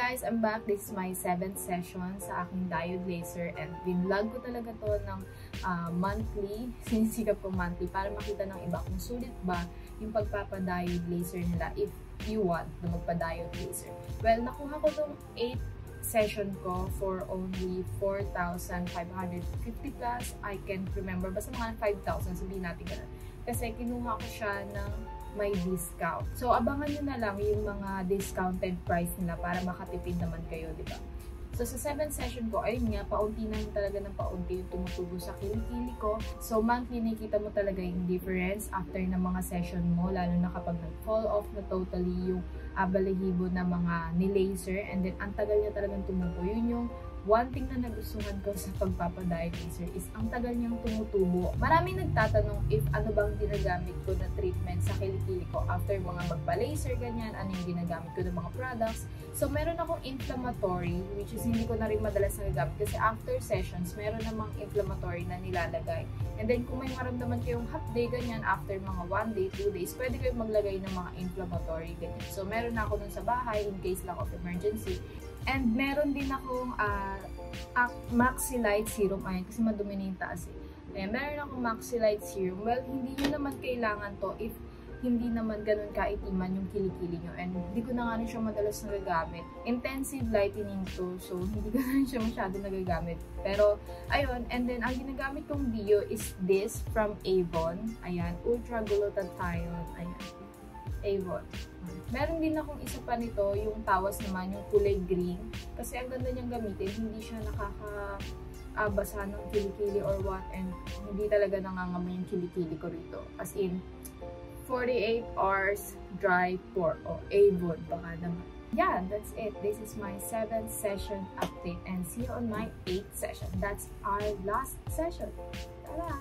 guys, I'm back. This is my 7th session sa aking diode laser and binlog ko talaga to ng monthly, sinisikap ko monthly para makita ng iba kung sulit ba yung pagpapadiode laser nila if you want na magpa-diode laser. Well, nakuha ko tong 8 session ko for only 4,550 plus. I can't remember, basta mga 5,000, sabihin natin ganun. Kasi kinuha ko siya ng may discount. So, abangan nyo na lang yung mga discounted price nila para makatipid naman kayo, di ba? So, sa 7th session ko, ayun nga, paunti na yung talaga ng paunti yung tumutubo sa kilikili ko. So, monthly, nakikita mo talaga yung difference after ng mga session mo, lalo na kapag nag-fall off na totally yung balahibo na mga ni-laser, and then, ang tagal niya talagang tumubo. Yun yung one thing na nagustuhan ko sa pagpapadiode laser is ang tagal niyang tumutubo. Maraming nagtatanong if ano bang ginagamit ko na treatment sa kilikili ko after mga magpa-laser, ganyan, ano yung ginagamit ko ng mga products. So, meron akong inflammatory, which is hindi ko na rin madalas nagagamit kasi after sessions, meron namang inflammatory na nilalagay. And then, kung may maramdaman kayong half day, ganyan, after mga 1 day, 2 days, pwede kayong maglagay ng mga inflammatory, ganyan. So, meron na ako nun sa bahay in case lang of emergency. And meron din akong Maxilite serum. Ayan, kasi madumi na yung taas eh. Ayan, meron akong Maxilite serum. Well, hindi nyo naman kailangan to if hindi naman ganun kaitiman yung kilikili nyo. And hindi ko na nga rin siya madalas nagagamit. Intensive lightening to, so hindi ko na rin siya masyado nagagamit. Pero, ayun, and then ang ginagamit kong Dio is this from Avon. Ayan, Ultra Glutathione. Ayan, Avon. Meron din akong isa pa nito, yung tawas naman, yung kulay green. Kasi ang ganda niyang gamitin, hindi siya nakakabasa ng kilikili or what, and hindi talaga nangangamoy yung kilikili ko rito. As in, 48 hours dry pore. O, Avon, baka naman. Yeah, that's it. This is my 7th session update, and see you on my 8th session. That's our last session. Ta-da!